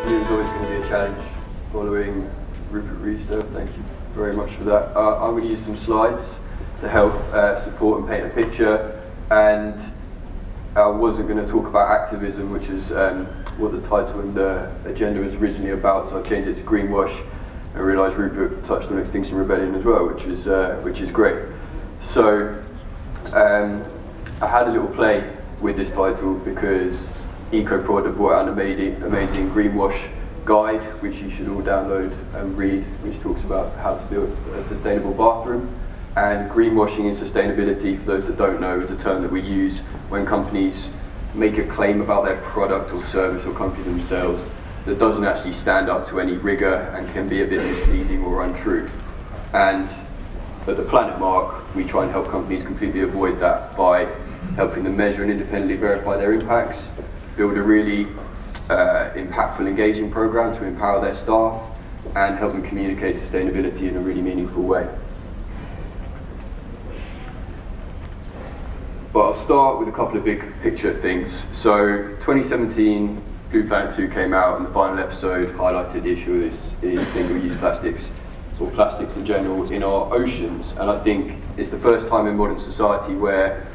It was always going to be a challenge following Rupert Reister. Thank you very much for that. I'm going to use some slides to help support and paint a picture, and I wasn't going to talk about activism, which is what the title and the agenda was originally about, so I changed it to greenwash. I realised Rupert touched on Extinction Rebellion as well, which is great. So I had a little play with this title because EcoProd have brought out an amazing greenwash guide, which you should all download and read, which talks about how to build a sustainable bathroom. And greenwashing and sustainability, for those that don't know, is a term that we use when companies make a claim about their product or service or company themselves that doesn't actually stand up to any rigour and can be a bit misleading or untrue. And at the Planet Mark, we try and help companies completely avoid that by helping them measure and independently verify their impacts, build a really impactful, engaging program to empower their staff, and help them communicate sustainability in a really meaningful way. But I'll start with a couple of big picture things. So 2017, Blue Planet 2 came out, and the final episode highlighted the issue is single-use plastics, or plastics in general, in our oceans. And I think it's the first time in modern society where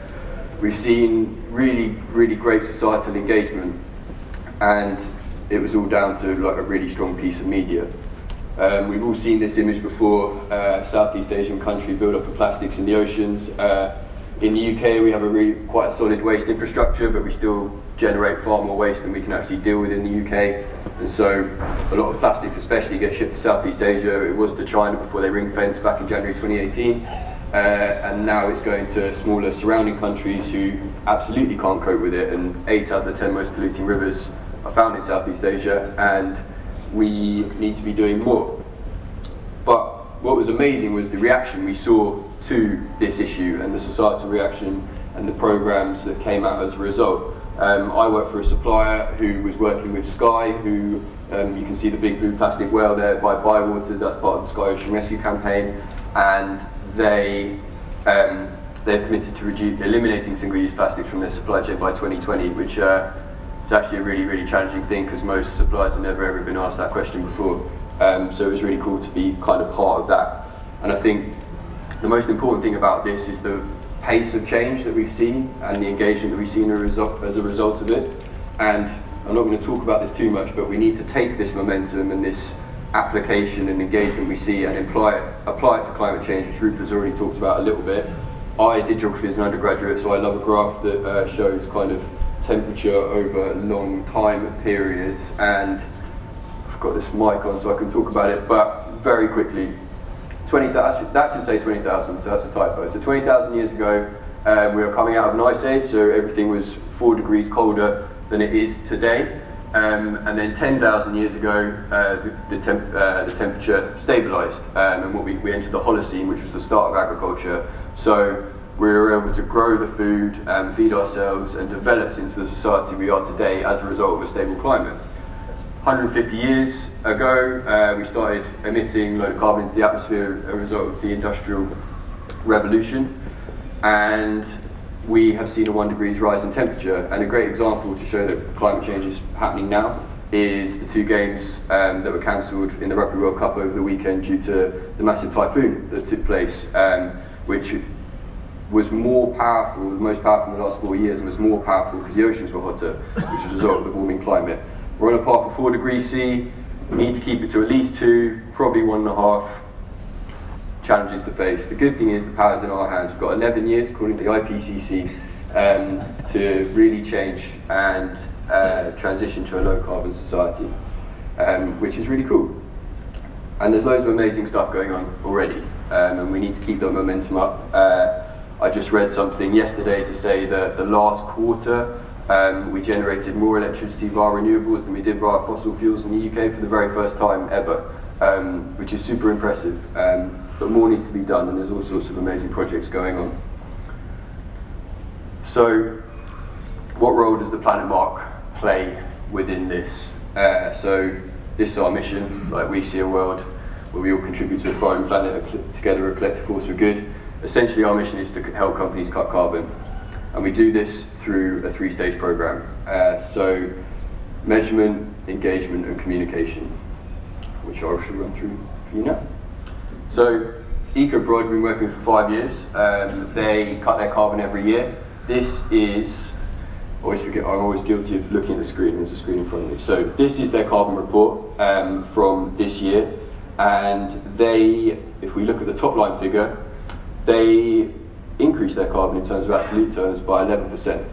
we've seen really, really great societal engagement, and it was all down to like a really strong piece of media. We've all seen this image before, Southeast Asian country build up of plastics in the oceans. In the UK, we have quite a solid waste infrastructure, but we still generate far more waste than we can actually deal with in the UK. And so a lot of plastics especially get shipped to Southeast Asia. It was to China before they ring-fenced back in January 2018. And now it's going to smaller surrounding countries who absolutely can't cope with it. And 8 out of the 10 most polluting rivers are found in Southeast Asia, and we need to be doing more. But what was amazing was the reaction we saw to this issue and the societal reaction and the programs that came out as a result. I work for a supplier who was working with Sky, who you can see the big blue plastic whale there by Bywaters. That's part of the Sky Ocean Rescue campaign, and they've committed to eliminating single-use plastics from their supply chain by 2020, which is actually a really, really challenging thing because most suppliers have never ever been asked that question before. So it was really cool to be kind of part of that. And I think the most important thing about this is the pace of change that we've seen and the engagement that we've seen as a result of it. And I'm not going to talk about this too much, but we need to take this momentum and this application and engagement we see and apply it to climate change, which Rupert's already talked about a little bit. I did geography as an undergraduate, so I love a graph that shows kind of temperature over long time periods. And I've got this mic on so I can talk about it, but very quickly. That should say 20,000, so that's a typo. So 20,000 years ago, we were coming out of an ice age, so everything was 4 degrees colder than it is today. And then 10,000 years ago, the temperature stabilised, and we entered the Holocene, which was the start of agriculture. So we were able to grow the food and feed ourselves and developed into the society we are today as a result of a stable climate. 150 years ago, we started emitting low carbon into the atmosphere as a result of the Industrial Revolution, and we have seen a 1 degrees rise in temperature. And a great example to show that climate change is happening now is the 2 games that were cancelled in the Rugby World Cup over the weekend due to the massive typhoon that took place, which was more powerful, the most powerful in the last 4 years, and was more powerful because the oceans were hotter, which was a result of the warming climate. We're on a path for 4 degrees C. We need to keep it to at least 2, probably 1.5. Challenges to face. The good thing is the power's in our hands. We've got 11 years, according to the IPCC, to really change and transition to a low carbon society, which is really cool. And there's loads of amazing stuff going on already, and we need to keep that momentum up. I just read something yesterday to say that the last quarter we generated more electricity via renewables than we did via fossil fuels in the UK for the very first time ever, which is super impressive. But more needs to be done, and there's all sorts of amazing projects going on. So, what role does the Planet Mark play within this? So, this is our mission. Like, we see a world where we all contribute to a thriving planet, together a collective force for good. Essentially, our mission is to help companies cut carbon. And we do this through a 3-stage program. So measurement, engagement and communication, which I shall run through for you now. So EcoProd have been working for 5 years. They cut their carbon every year. This is, I always forget, I'm always guilty of looking at the screen. There's a screen in front of me. So this is their carbon report from this year. And they, if we look at the top line figure, they increased their carbon in terms of absolute terms by 11%.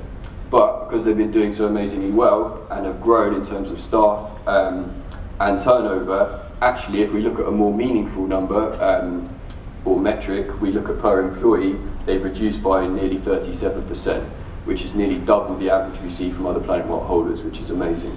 But because they've been doing so amazingly well and have grown in terms of staff and turnover, actually if we look at a more meaningful number or metric, we look at per employee, they've reduced by nearly 37%, which is nearly double the average we see from other Planet Mark holders, which is amazing.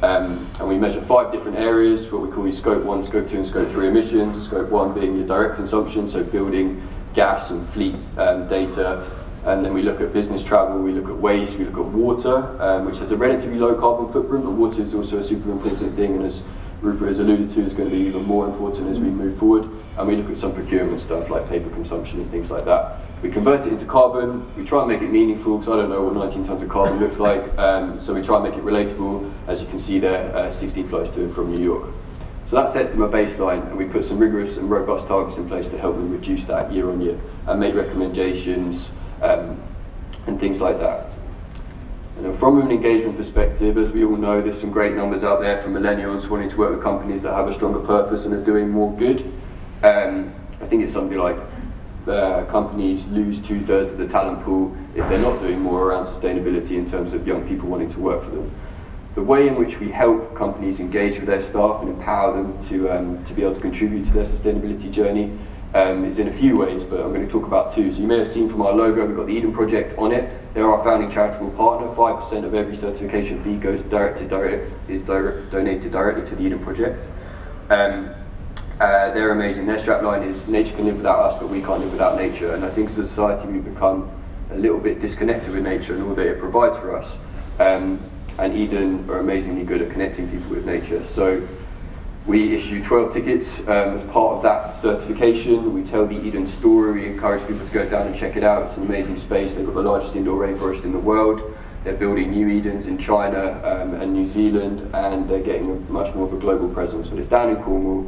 And we measure 5 different areas, what we call Scope 1, Scope 2 and Scope 3 emissions. Scope 1 being your direct consumption, so building, gas and fleet data. And then we look at business travel, we look at waste, we look at water, which has a relatively low carbon footprint, but water is also a super important thing, and as Rupert has alluded to, is going to be even more important as we move forward. And we look at some procurement stuff like paper consumption and things like that. We convert it into carbon, we try and make it meaningful, because I don't know what 19 tons of carbon looks like, so we try and make it relatable. As you can see there, 16 flights to and from New York. So that sets them a baseline, and we put some rigorous and robust targets in place to help them reduce that year on year, and make recommendations and things like that. And from an engagement perspective, as we all know, there's some great numbers out there from millennials wanting to work with companies that have a stronger purpose and are doing more good. I think it's something like companies lose 2/3 of the talent pool if they're not doing more around sustainability in terms of young people wanting to work for them. The way in which we help companies engage with their staff and empower them to be able to contribute to their sustainability journey is in a few ways, but I'm going to talk about 2. So you may have seen from our logo, we've got the Eden Project on it. They're our founding charitable partner. 5% of every certification fee goes donated directly to the Eden Project. They're amazing. Their strapline is, nature can live without us, but we can't live without nature. And I think as a society we've become a little bit disconnected with nature and all that it provides for us. And Eden are amazingly good at connecting people with nature. So we issue 12 tickets as part of that certification. We tell the Eden story. We encourage people to go down and check it out. It's an amazing space. They've got the largest indoor rainforest in the world. They're building new Edens in China and New Zealand, and they're getting much more of a global presence. But it's down in Cornwall,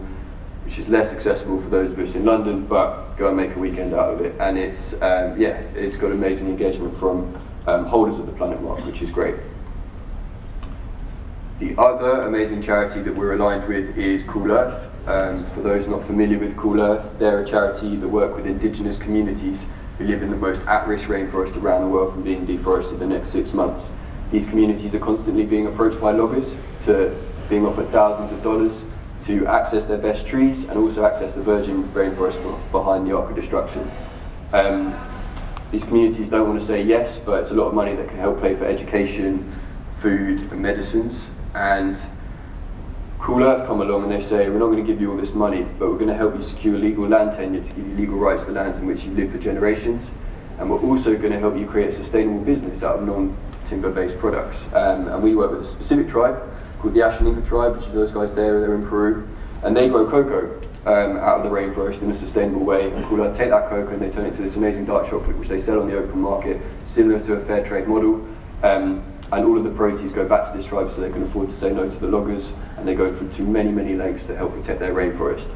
which is less accessible for those of us in London, but go and make a weekend out of it. And it's, it's got amazing engagement from holders of the Planet Mark, which is great. The other amazing charity that we're aligned with is Cool Earth. For those not familiar with Cool Earth, they're a charity that work with indigenous communities who live in the most at-risk rainforest around the world from being deforested the next 6 months. These communities are constantly being approached by loggers to being offered thousands of dollars to access their best trees and also access the virgin rainforest behind the Arc of Destruction. These communities don't want to say yes, but it's a lot of money that can help pay for education, food and medicines. And Cool Earth come along and they say, we're not going to give you all this money, but we're going to help you secure legal land tenure to give you legal rights to the lands in which you live for generations. And we're also going to help you create a sustainable business out of non-timber based products. And we work with a specific tribe called the Ashaninka tribe, which is those guys there, they're in Peru. And they grow cocoa out of the rainforest in a sustainable way. And Cool Earth take that cocoa and they turn it to this amazing dark chocolate, which they sell on the open market, similar to a fair trade model. And all of the proceeds go back to this tribe so they can afford to say no to the loggers, and they go to many, many lengths to help protect their rainforest.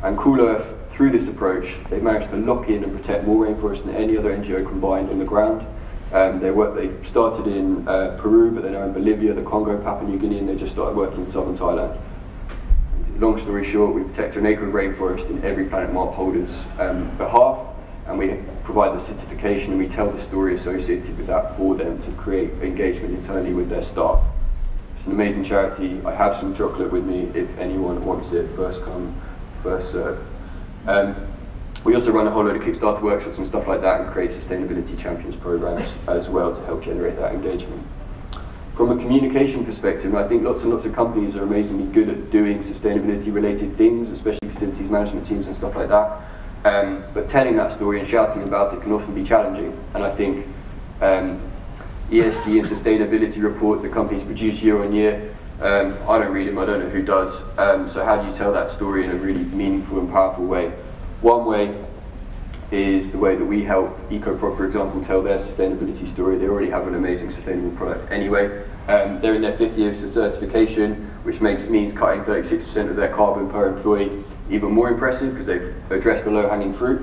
And Cool Earth, through this approach, they've managed to lock in and protect more rainforest than any other NGO combined on the ground. They started in Peru, but they're now in Bolivia, the Congo, Papua New Guinea, and they just started working in southern Thailand. Long story short, we protect an acre of rainforest in every Planet Mark holder's behalf, and we provide the certification and we tell the story associated with that for them to create engagement internally with their staff. It's an amazing charity. I have some chocolate with me if anyone wants it. First come, first serve. We also run a whole load of Kickstarter workshops and stuff like that, and create sustainability champions programs as well to help generate that engagement. From a communication perspective, I think lots and lots of companies are amazingly good at doing sustainability related things, especially facilities management teams and stuff like that. But telling that story and shouting about it can often be challenging. And I think ESG and sustainability reports that companies produce year on year, I don't read them, I don't know who does. So how do you tell that story in a really meaningful and powerful way? One way is the way that we help Ecoprod, for example, tell their sustainability story. They already have an amazing sustainable product anyway. They're in their 5th year of certification. which means cutting 36% of their carbon per employee even more impressive because they've addressed the low-hanging fruit.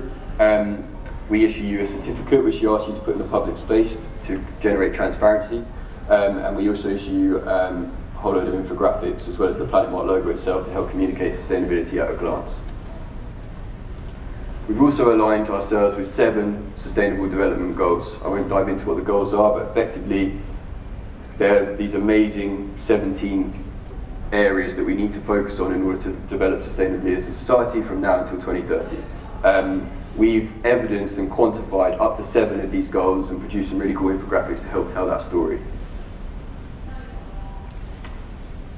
We issue you a certificate which we ask you to put in the public space to generate transparency, and we also issue you a whole load of infographics as well as the Planet Mark logo itself to help communicate sustainability at a glance. We've also aligned ourselves with 7 sustainable development goals. I won't dive into what the goals are, but effectively they're these amazing 17 areas that we need to focus on in order to develop sustainably as a society from now until 2030. We've evidenced and quantified up to 7 of these goals and produced some really cool infographics to help tell that story.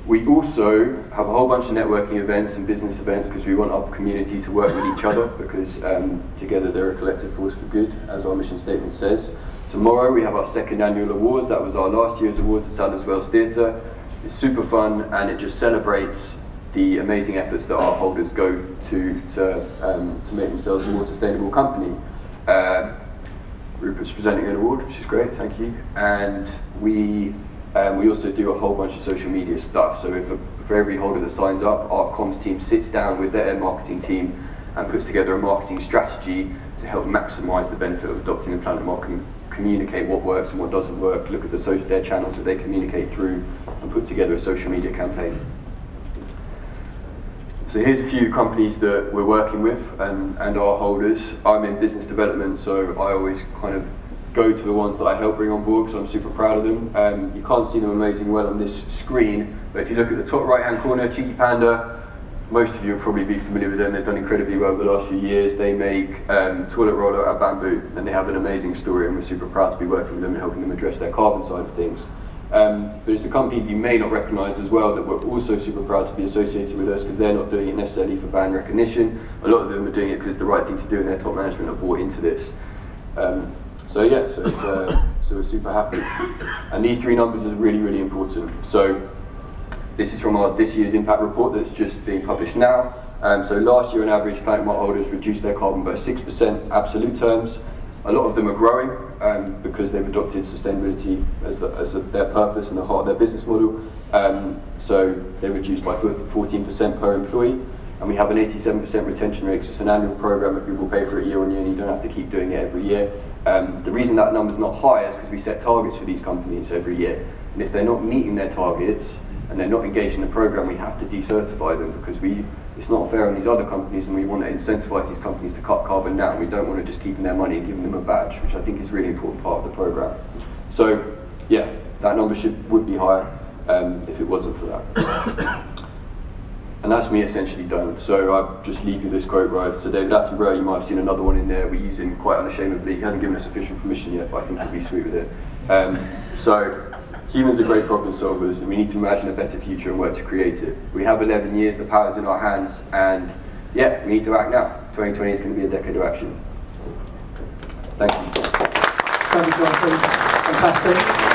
We also have a whole bunch of networking events and business events because we want our community to work with each other because together they're a collective force for good, as our mission statement says. Tomorrow we have our 2nd annual awards. That was our last year's awards at Sadler's Wells Theatre. It's super fun and it just celebrates the amazing efforts that our holders go to make themselves a more sustainable company. Rupert's presenting an award, which is great, thank you. And we also do a whole bunch of social media stuff. So for every holder that signs up, our comms team sits down with their marketing team and puts together a marketing strategy to help maximise the benefit of adopting the Planet Mark and communicate what works and what doesn't work, look at their channels that they communicate through, and put together a social media campaign. So here's a few companies that we're working with and our holders. I'm in business development, so I always kind of go to the ones that I help bring on board because I'm super proud of them. You can't see them amazingly well on this screen, but if you look at the top right hand corner, Cheeky Panda, most of you will probably be familiar with them. They've done incredibly well over the last few years. They make toilet roller out of bamboo, and they have an amazing story, and we're super proud to be working with them and helping them address their carbon side of things. But it's the companies you may not recognise as well that we're also super proud to be associated with us because they're not doing it necessarily for brand recognition. A lot of them are doing it because it's the right thing to do and their top management are bought into this. So we're super happy. And these 3 numbers are really, really important. So this is from this year's impact report that's just being published now. So last year on average, Planet Mark holders reduced their carbon by 6% absolute terms. A lot of them are growing because they've adopted sustainability as their purpose and the heart of their business model. So they reduced by 14% per employee. And we have an 87% retention rate, so it's an annual program that people pay for it year on year and you don't have to keep doing it every year. The reason that number's not high is because we set targets for these companies every year. And if they're not meeting their targets and they're not engaged in the program, we have to decertify them because it's not fair on these other companies and we want to incentivize these companies to cut carbon now. We don't want to just keep them their money and giving them a badge, which I think is a really important part of the program. So yeah, that number would be higher if it wasn't for that. And that's me essentially done. So I'll just leave you this quote, right? So David Attenborough, you might have seen another one in there. We use him quite unashamedly. He hasn't given us official permission yet, but I think he'd be sweet with it. So humans are great problem solvers, and we need to imagine a better future and work to create it. We have 11 years, the power's in our hands, and yeah, we need to act now. 2020 is going to be a decade of action. Thank you. Thank you, Jonathan. Fantastic.